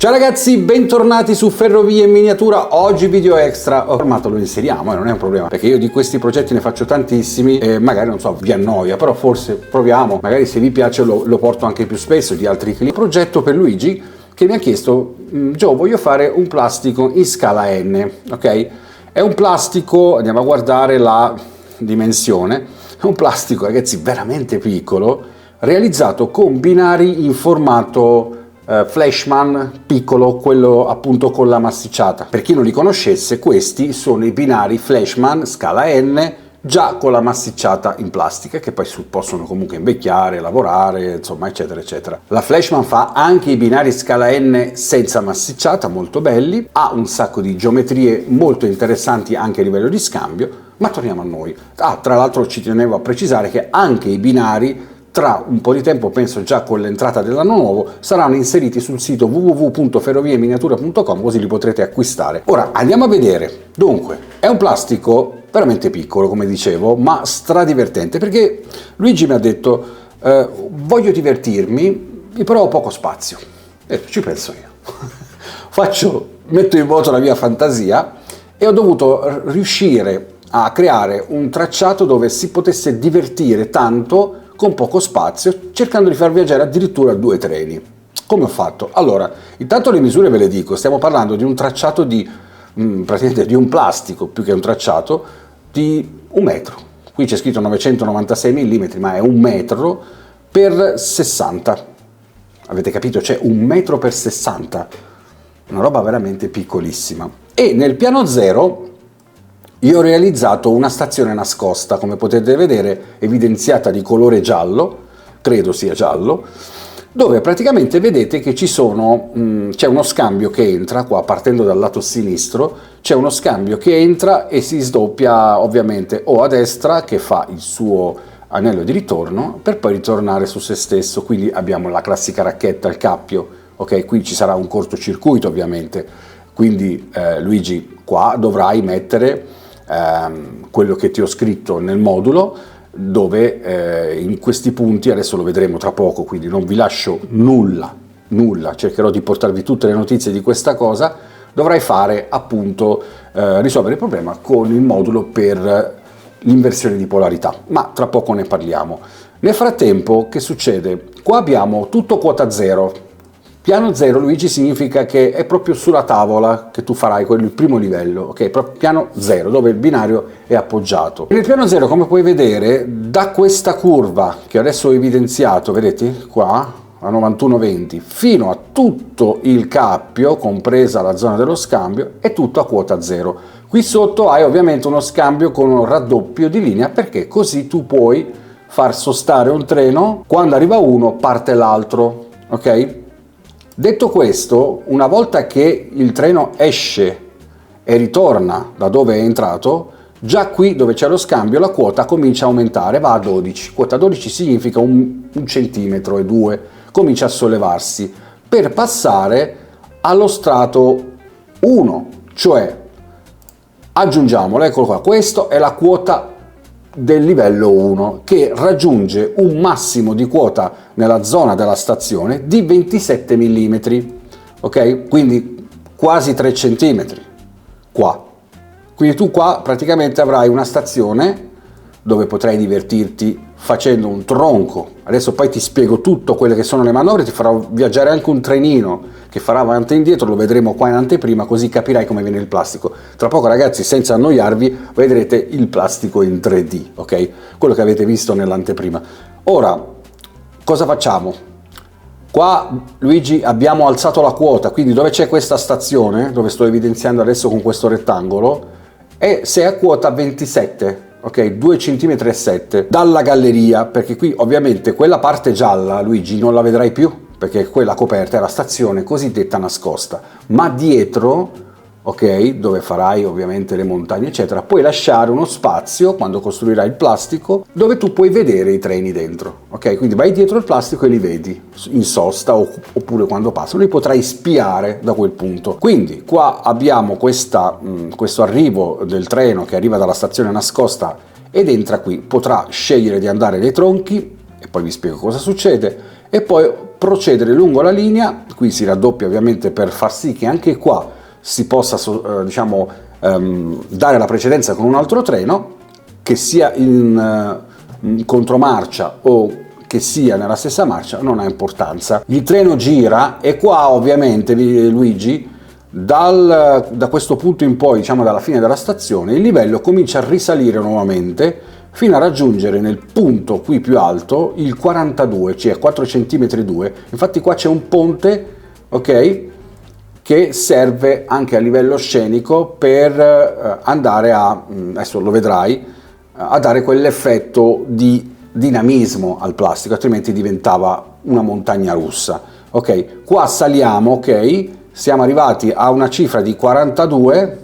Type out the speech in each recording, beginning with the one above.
Ciao ragazzi, bentornati su Ferrovie in Miniatura. Oggi video extra, formato lo inseriamo, non è un problema, perché io di questi progetti ne faccio tantissimi e magari non so, vi annoia, però forse proviamo, magari se vi piace lo porto anche più spesso di altri clienti. Progetto per Luigi che mi ha chiesto: Gio, voglio fare un plastico in scala N, ok? È un plastico, andiamo a guardare la dimensione, è un plastico ragazzi veramente piccolo, realizzato con binari in formato Flashman piccolo, quello appunto con la massicciata. Per chi non li conoscesse, questi sono i binari Flashman scala N già con la massicciata in plastica, che poi possono comunque invecchiare, lavorare, insomma eccetera eccetera. La Flashman fa anche i binari scala N senza massicciata, molto belli, ha un sacco di geometrie molto interessanti anche a livello di scambio. Ma torniamo a noi. Tra l'altro ci tenevo a precisare che anche i binari tra un po' di tempo, penso già con l'entrata dell'anno nuovo, saranno inseriti sul sito www.ferrovieminiatura.com, così li potrete acquistare. Ora andiamo a vedere. Dunque, è un plastico veramente piccolo, come dicevo, ma stradivertente, perché Luigi mi ha detto voglio divertirmi, però ho poco spazio. E ci penso io. Metto in moto la mia fantasia e ho dovuto riuscire a creare un tracciato dove si potesse divertire tanto con poco spazio, cercando di far viaggiare addirittura 2 treni. Come ho fatto? Allora, intanto le misure ve le dico, stiamo parlando di un tracciato praticamente di un plastico, più che un tracciato, di 1 metro. Qui c'è scritto 996 mm, ma è 1 metro per 60. Avete capito? C'è 1 metro per 60. Una roba veramente piccolissima. E nel piano zero io ho realizzato una stazione nascosta, come potete vedere, evidenziata di colore giallo, credo sia giallo, dove praticamente vedete che c'è uno scambio che entra, qua partendo dal lato sinistro, c'è uno scambio che entra e si sdoppia ovviamente o a destra, che fa il suo anello di ritorno, per poi ritornare su se stesso. Quindi abbiamo la classica racchetta, il cappio, ok? Qui ci sarà un cortocircuito ovviamente, quindi Luigi qua dovrai mettere quello che ti ho scritto nel modulo, dove in questi punti, adesso lo vedremo tra poco, quindi non vi lascio nulla, cercherò di portarvi tutte le notizie di questa cosa. Dovrai fare appunto risolvere il problema con il modulo per l'inversione di polarità, ma tra poco ne parliamo. Nel frattempo che succede? Qua abbiamo tutto quota zero. Piano 0, Luigi, significa che è proprio sulla tavola che tu farai il primo livello, ok? Proprio piano 0, dove il binario è appoggiato. Nel piano 0, come puoi vedere, da questa curva che adesso ho evidenziato, vedete qua, a 91,20, fino a tutto il cappio, compresa la zona dello scambio, è tutto a quota 0. Qui sotto hai ovviamente uno scambio con un raddoppio di linea, perché così tu puoi far sostare un treno, quando arriva uno parte l'altro, ok? Detto questo, una volta che il treno esce e ritorna da dove è entrato, già qui dove c'è lo scambio la quota comincia a aumentare, va a 12. Quota 12 significa un centimetro e 2, comincia a sollevarsi per passare allo strato 1, cioè aggiungiamolo, eccolo qua, questo è la quota del livello 1, che raggiunge un massimo di quota nella zona della stazione di 27 mm, ok? Quindi quasi 3 cm qua. Quindi tu qua praticamente avrai una stazione dove potrai divertirti facendo un tronco. Adesso poi ti spiego tutto quelle che sono le manovre, ti farò viaggiare anche un trenino che farà avanti e indietro, lo vedremo qua in anteprima, così capirai come viene il plastico. Tra poco ragazzi, senza annoiarvi, vedrete il plastico in 3D, ok? Quello che avete visto nell'anteprima. Ora, cosa facciamo? Qua Luigi abbiamo alzato la quota, quindi dove c'è questa stazione, dove sto evidenziando adesso con questo rettangolo, e sei a quota 27. Ok, 2,7 cm dalla galleria, perché qui ovviamente quella parte gialla, Luigi, non la vedrai più, perché quella coperta è la stazione cosiddetta nascosta, ma dietro, ok, dove farai ovviamente le montagne eccetera, puoi lasciare uno spazio quando costruirai il plastico dove tu puoi vedere i treni dentro, ok? Quindi vai dietro il plastico e li vedi in sosta oppure quando passano, li potrai spiare da quel punto. Quindi qua abbiamo questo arrivo del treno che arriva dalla stazione nascosta ed entra qui, potrà scegliere di andare nei tronchi e poi vi spiego cosa succede, e poi procedere lungo la linea. Qui si raddoppia ovviamente per far sì che anche qua si possa dare la precedenza con un altro treno, che sia in contromarcia o che sia nella stessa marcia, non ha importanza. Il treno gira e qua ovviamente, Luigi, da questo punto in poi, diciamo dalla fine della stazione, il livello comincia a risalire nuovamente fino a raggiungere nel punto qui più alto il 42, cioè 4 cm 2. Infatti qua c'è un ponte, ok, che serve anche a livello scenico per andare a, adesso lo vedrai, a dare quell'effetto di dinamismo al plastico, altrimenti diventava una montagna russa. Ok, qua saliamo, ok, siamo arrivati a una cifra di 42,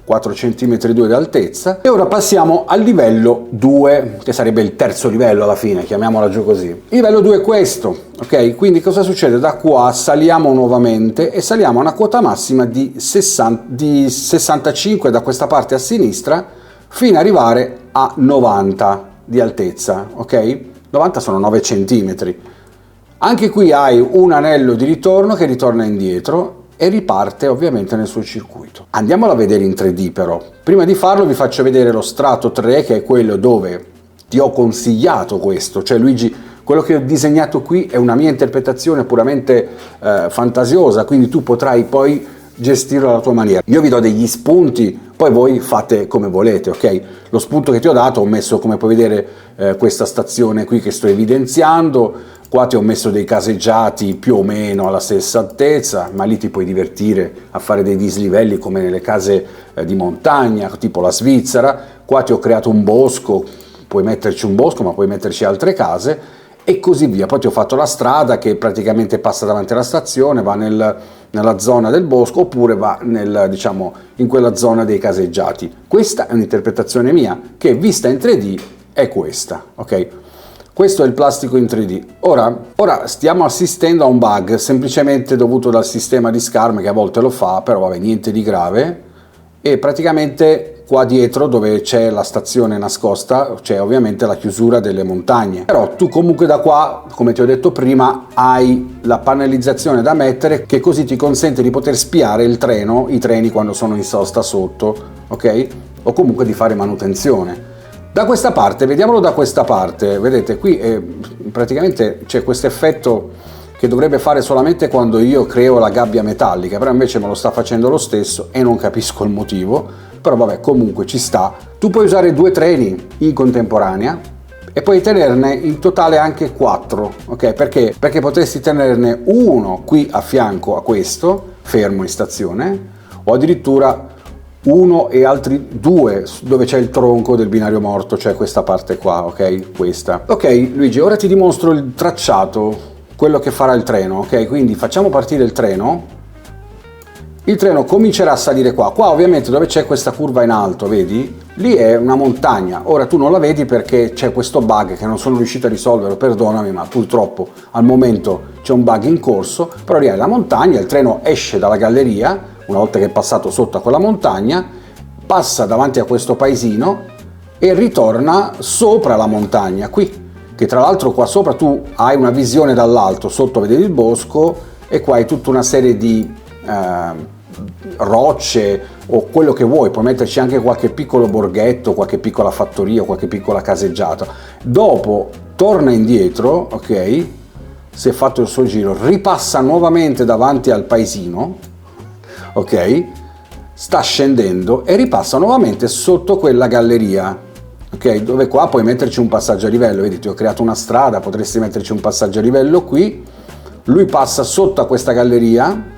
4 cm 2 di altezza, e ora passiamo al livello 2, che sarebbe il terzo livello alla fine, chiamiamola giù così. Il livello 2 è questo, ok? Quindi cosa succede? Da qua saliamo nuovamente e saliamo a una quota massima di 65 da questa parte a sinistra, fino ad arrivare a 90 di altezza, ok? 90 sono 9 cm. Anche qui hai un anello di ritorno che ritorna indietro e riparte ovviamente nel suo circuito. Andiamolo a vedere in 3D però. Prima di farlo vi faccio vedere lo strato 3, che è quello dove ti ho consigliato questo, cioè Luigi, quello che ho disegnato qui è una mia interpretazione puramente fantasiosa, quindi tu potrai poi gestirlo alla tua maniera. Io vi do degli spunti, poi voi fate come volete, ok? Lo spunto che ti ho dato, ho messo, come puoi vedere, questa stazione qui che sto evidenziando. Qua ti ho messo dei caseggiati più o meno alla stessa altezza, ma lì ti puoi divertire a fare dei dislivelli come nelle case di montagna, tipo la Svizzera. Qua ti ho creato un bosco, puoi metterci un bosco, ma puoi metterci altre case e così via. Poi ti ho fatto la strada che praticamente passa davanti alla stazione, va nella zona del bosco, oppure va diciamo, in quella zona dei caseggiati. Questa è un'interpretazione mia, che vista in 3D è questa, ok? Questo è il plastico in 3D. Ora stiamo assistendo a un bug semplicemente dovuto dal sistema di SCARM, che a volte lo fa, però vabbè, niente di grave. E praticamente qua dietro, dove c'è la stazione nascosta, c'è ovviamente la chiusura delle montagne. Però tu comunque da qua, come ti ho detto prima, hai la pannellizzazione da mettere, che così ti consente di poter spiare i treni quando sono in sosta sotto, ok? O comunque di fare manutenzione. Da questa parte, vediamolo da questa parte, vedete qui praticamente c'è questo effetto che dovrebbe fare solamente quando io creo la gabbia metallica, però invece me lo sta facendo lo stesso e non capisco il motivo, però vabbè, comunque ci sta. Tu puoi usare 2 treni in contemporanea e puoi tenerne in totale anche 4, ok? Perché potresti tenerne uno qui a fianco a questo, fermo in stazione, o addirittura uno e altri 2 dove c'è il tronco del binario morto, cioè questa parte qua, ok? Questa. Ok Luigi, ora ti dimostro il tracciato, quello che farà il treno, ok? Quindi facciamo partire il treno comincerà a salire qua ovviamente dove c'è questa curva in alto, vedi? Lì è una montagna, ora tu non la vedi perché c'è questo bug che non sono riuscito a risolvere, perdonami, ma purtroppo al momento c'è un bug in corso, però lì è la montagna, il treno esce dalla galleria, una volta che è passato sotto a quella montagna, passa davanti a questo paesino e ritorna sopra la montagna qui, che tra l'altro qua sopra tu hai una visione dall'alto, sotto vedi il bosco e qua hai tutta una serie di rocce o quello che vuoi, puoi metterci anche qualche piccolo borghetto, qualche piccola fattoria, qualche piccola caseggiata. Dopo torna indietro, ok, si è fatto il suo giro, ripassa nuovamente davanti al paesino, ok, sta scendendo e ripassa nuovamente sotto quella galleria, ok, dove qua puoi metterci un passaggio a livello, vedi ti ho creato una strada, potresti metterci un passaggio a livello qui, lui passa sotto a questa galleria,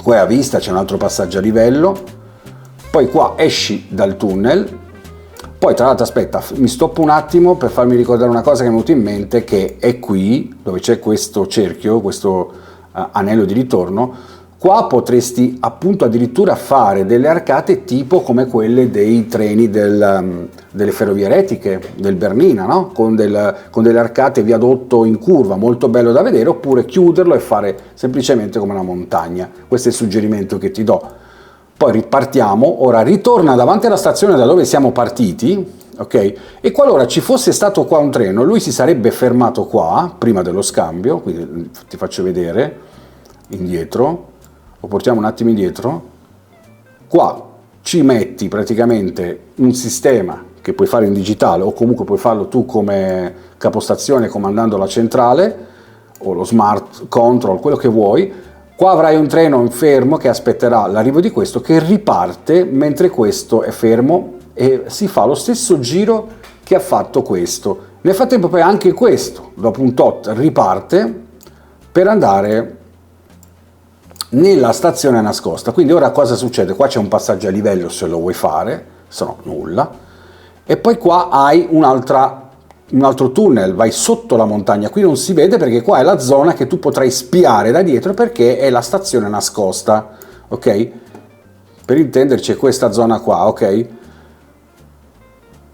qua a vista c'è un altro passaggio a livello, poi qua esci dal tunnel, poi tra l'altro aspetta, mi stoppo un attimo per farmi ricordare una cosa che mi è venuta in mente, che è qui dove c'è questo cerchio, questo anello di ritorno. Qua potresti appunto addirittura fare delle arcate tipo come quelle dei treni delle ferrovie retiche, del Bernina, no? Con delle arcate viadotto in curva, molto bello da vedere, oppure chiuderlo e fare semplicemente come una montagna. Questo è il suggerimento che ti do. Poi ripartiamo, ora ritorna davanti alla stazione da dove siamo partiti, ok? E qualora ci fosse stato qua un treno, lui si sarebbe fermato qua, prima dello scambio, quindi ti faccio vedere, indietro, lo portiamo un attimo indietro, qua ci metti praticamente un sistema che puoi fare in digitale o comunque puoi farlo tu come capostazione comandando la centrale o lo smart control, quello che vuoi. Qua avrai un treno fermo che aspetterà l'arrivo di questo, che riparte mentre questo è fermo e si fa lo stesso giro che ha fatto questo. Nel frattempo poi anche questo, dopo un tot, riparte per andare nella stazione nascosta. Quindi ora cosa succede? Qua c'è un passaggio a livello se lo vuoi fare, se no nulla. E poi qua hai un altro tunnel, vai sotto la montagna, qui non si vede perché qua è la zona che tu potrai spiare da dietro perché è la stazione nascosta, ok? Per intenderci è questa zona qua, ok?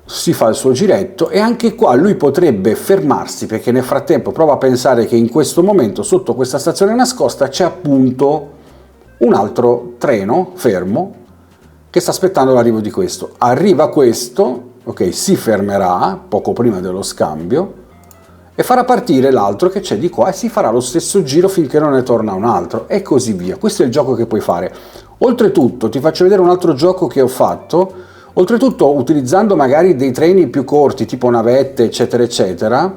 Si fa il suo giretto e anche qua lui potrebbe fermarsi perché nel frattempo prova a pensare che in questo momento sotto questa stazione nascosta c'è appunto un altro treno fermo che sta aspettando l'arrivo di questo. Arriva questo, ok, si fermerà poco prima dello scambio e farà partire l'altro che c'è di qua e si farà lo stesso giro finché non ne torna un altro e così via. Questo è il gioco che puoi fare. Oltretutto ti faccio vedere un altro gioco che ho fatto. Oltretutto, utilizzando magari dei treni più corti, tipo navette, eccetera, eccetera,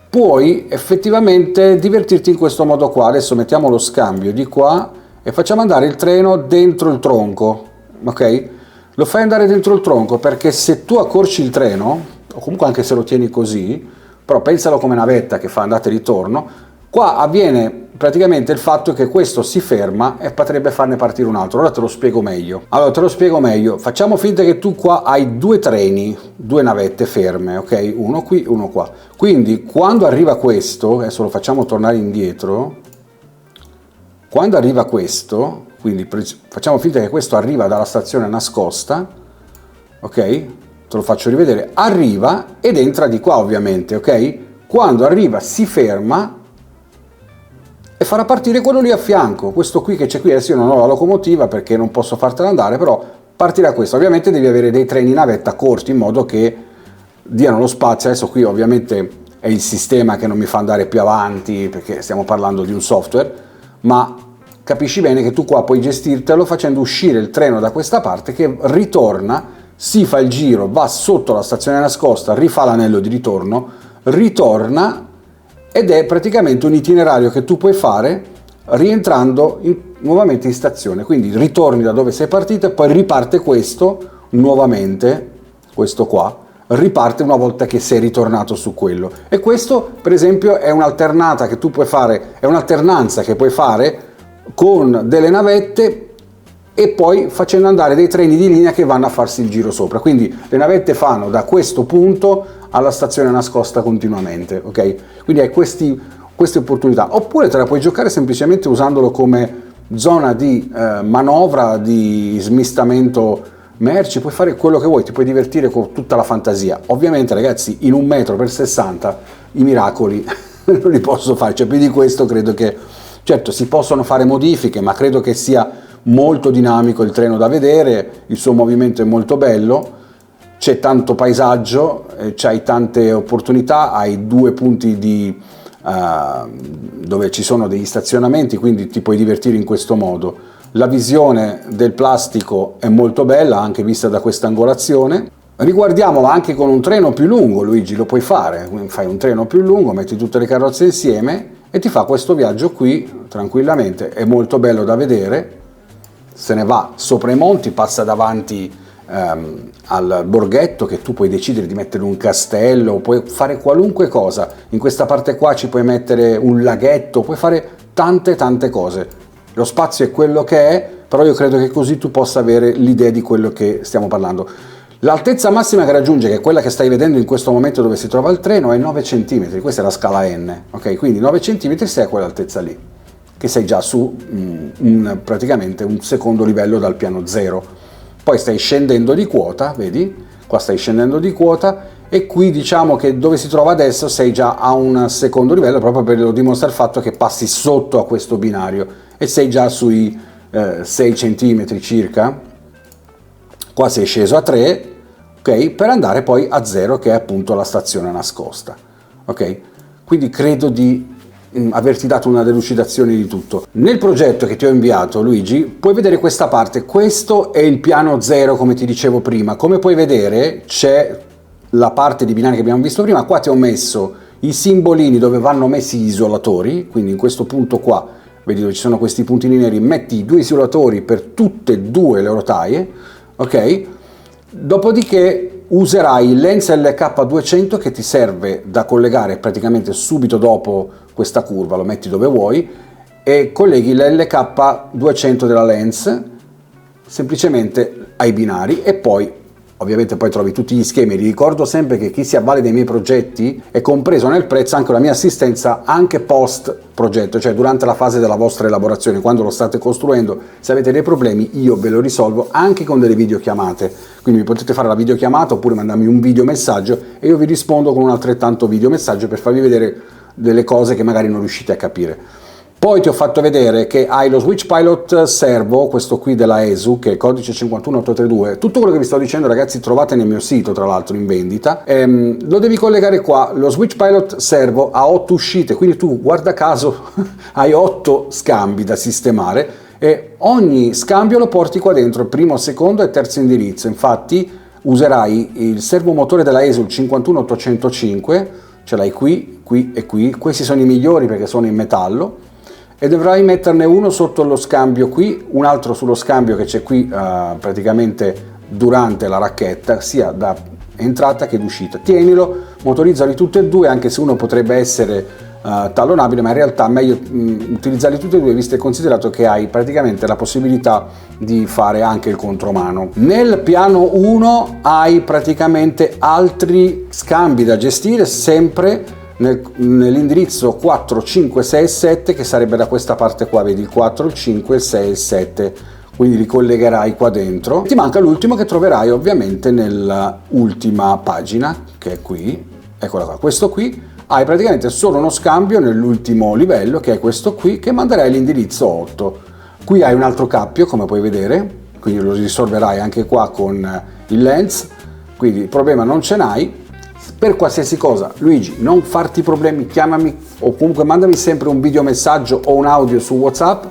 puoi effettivamente divertirti in questo modo qua. Adesso mettiamo lo scambio di qua e facciamo andare il treno dentro il tronco, ok? Lo fai andare dentro il tronco perché se tu accorci il treno, o comunque anche se lo tieni così, però pensalo come navetta che fa andata e ritorno, qua avviene praticamente il fatto che questo si ferma e potrebbe farne partire un altro. Ora te lo spiego meglio. Allora, te lo spiego meglio. Facciamo finta che tu qua hai due treni, due navette ferme, ok? Uno qui, uno qua. Quindi, quando arriva questo, adesso lo facciamo tornare indietro, quando arriva questo, quindi facciamo finta che questo arriva dalla stazione nascosta, ok? Te lo faccio rivedere. Arriva ed entra di qua, ovviamente, ok? Quando arriva si ferma e farà partire quello lì a fianco, questo qui che c'è qui. Adesso io non ho la locomotiva perché non posso fartela andare, però partirà questo. Ovviamente devi avere dei treni navetta corti in modo che diano lo spazio. Adesso qui ovviamente è il sistema che non mi fa andare più avanti perché stiamo parlando di un software, ma capisci bene che tu qua puoi gestirtelo facendo uscire il treno da questa parte che ritorna, si fa il giro, va sotto la stazione nascosta, rifà l'anello di ritorno, ritorna ed è praticamente un itinerario che tu puoi fare rientrando nuovamente in stazione. Quindi ritorni da dove sei partito e poi riparte questo nuovamente, questo qua, riparte una volta che sei ritornato su quello. E questo per esempio è un'alternata che tu puoi fare, è un'alternanza che puoi fare con delle navette e poi facendo andare dei treni di linea che vanno a farsi il giro sopra. Quindi le navette fanno da questo punto alla stazione nascosta continuamente, ok? Quindi hai queste opportunità. Oppure te la puoi giocare semplicemente usandolo come zona di manovra, di smistamento merci, puoi fare quello che vuoi, ti puoi divertire con tutta la fantasia. Ovviamente ragazzi, in 1,60 m i miracoli non li posso fare, cioè più di questo credo che, certo si possono fare modifiche, ma credo che sia molto dinamico il treno da vedere, il suo movimento è molto bello, c'è tanto paesaggio, c'hai tante opportunità, hai due punti dove ci sono degli stazionamenti, quindi ti puoi divertire in questo modo. La visione del plastico è molto bella, anche vista da questa angolazione. Riguardiamolo anche con un treno più lungo, Luigi, lo puoi fare, fai un treno più lungo, metti tutte le carrozze insieme e ti fa questo viaggio qui tranquillamente, è molto bello da vedere, se ne va sopra i monti, passa davanti al borghetto che tu puoi decidere di mettere un castello, puoi fare qualunque cosa, in questa parte qua ci puoi mettere un laghetto, puoi fare tante cose, lo spazio è quello che è, però io credo che così tu possa avere l'idea di quello che stiamo parlando. L'altezza massima che raggiunge, che è quella che stai vedendo in questo momento dove si trova il treno, è 9 cm, questa è la scala N, ok? Quindi 9 cm sei a quell'altezza lì, che sei già su praticamente un secondo livello dal piano zero. Poi stai scendendo di quota, vedi? Qua stai scendendo di quota e qui diciamo che dove si trova adesso sei già a un secondo livello, proprio per lo dimostra il fatto che passi sotto a questo binario e sei già sui 6 cm circa. Qua sei sceso a 3, ok? Per andare poi a 0, che è appunto la stazione nascosta, ok? Quindi credo di averti dato una delucidazione di tutto. Nel progetto che ti ho inviato, Luigi, puoi vedere questa parte. Questo è il piano 0, come ti dicevo prima. Come puoi vedere c'è la parte di binari che abbiamo visto prima. Qua ti ho messo i simbolini dove vanno messi gli isolatori, quindi in questo punto qua, vedi dove ci sono questi puntini neri, metti i 2 isolatori per tutte e 2 le rotaie, ok? Dopodiché userai il lens LK200 che ti serve da collegare praticamente subito dopo questa curva, lo metti dove vuoi e colleghi l'LK200 della lens semplicemente ai binari e poi ovviamente poi trovi tutti gli schemi. Ti ricordo sempre che chi si avvale dei miei progetti è compreso nel prezzo anche la mia assistenza anche post progetto, cioè durante la fase della vostra elaborazione, quando lo state costruendo, se avete dei problemi io ve lo risolvo anche con delle videochiamate, quindi mi potete fare la videochiamata oppure mandarmi un video messaggio e io vi rispondo con un altrettanto video messaggio per farvi vedere delle cose che magari non riuscite a capire. Poi ti ho fatto vedere che hai lo Switch Pilot Servo, questo qui della ESU, che è codice 51832. Tutto quello che vi sto dicendo, ragazzi, trovate nel mio sito, tra l'altro, in vendita. Lo devi collegare qua. Lo Switch Pilot Servo ha 8 uscite, quindi tu, guarda caso, hai 8 scambi da sistemare e ogni scambio lo porti qua dentro, primo, secondo e terzo indirizzo. Infatti userai il servomotore della ESU, il 51805, ce l'hai qui, qui e qui. Questi sono i migliori perché sono in metallo. E dovrai metterne uno sotto lo scambio qui, un altro sullo scambio che c'è qui praticamente durante la racchetta, sia da entrata che d'uscita. Tienilo, motorizzali tutti e 2, anche se uno potrebbe essere tallonabile, ma in realtà è meglio utilizzarli tutti e 2, visto e considerato che hai praticamente la possibilità di fare anche il contromano. Nel piano 1 hai praticamente altri scambi da gestire, sempre nell'indirizzo 4, 5, 6 e 7, che sarebbe da questa parte qua, vedi il 4, il 5, il 6 e il 7, quindi li collegherai qua dentro. Ti manca l'ultimo che troverai ovviamente nell'ultima pagina, che è qui, eccola qua. Questo qui hai praticamente solo uno scambio nell'ultimo livello, che è questo qui, che manderai all'indirizzo 8. Qui hai un altro cappio, come puoi vedere, quindi lo risolverai anche qua con il lens, quindi il problema non ce n'hai. Per qualsiasi cosa, Luigi, non farti problemi, chiamami o comunque mandami sempre un video messaggio o un audio su WhatsApp,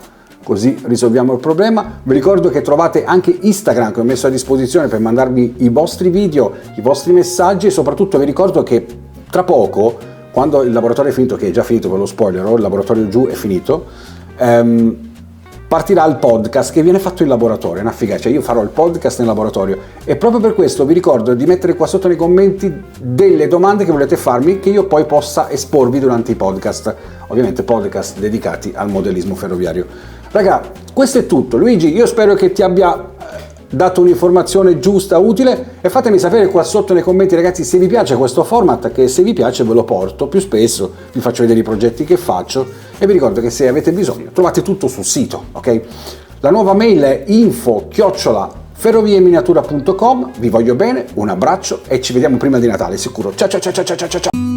così risolviamo il problema. Vi ricordo che trovate anche Instagram che ho messo a disposizione per mandarvi i vostri video, i vostri messaggi e soprattutto vi ricordo che tra poco, quando il laboratorio è finito, che è già finito, ve lo spoilerò, il laboratorio giù è finito, partirà il podcast che viene fatto in laboratorio, è una figata, cioè io farò il podcast nel laboratorio e proprio per questo vi ricordo di mettere qua sotto nei commenti delle domande che volete farmi che io poi possa esporvi durante i podcast, ovviamente podcast dedicati al modellismo ferroviario. Raga, questo è tutto. Luigi, io spero che ti abbia dato un'informazione giusta, utile e fatemi sapere qua sotto nei commenti, ragazzi, se vi piace questo format, che se vi piace ve lo porto più spesso, vi faccio vedere i progetti che faccio e vi ricordo che se avete bisogno trovate tutto sul sito, ok? La nuova mail è info@ferrovieminiatura.com. Vi voglio bene, un abbraccio e ci vediamo prima di Natale sicuro. Ciao ciao ciao ciao ciao ciao ciao.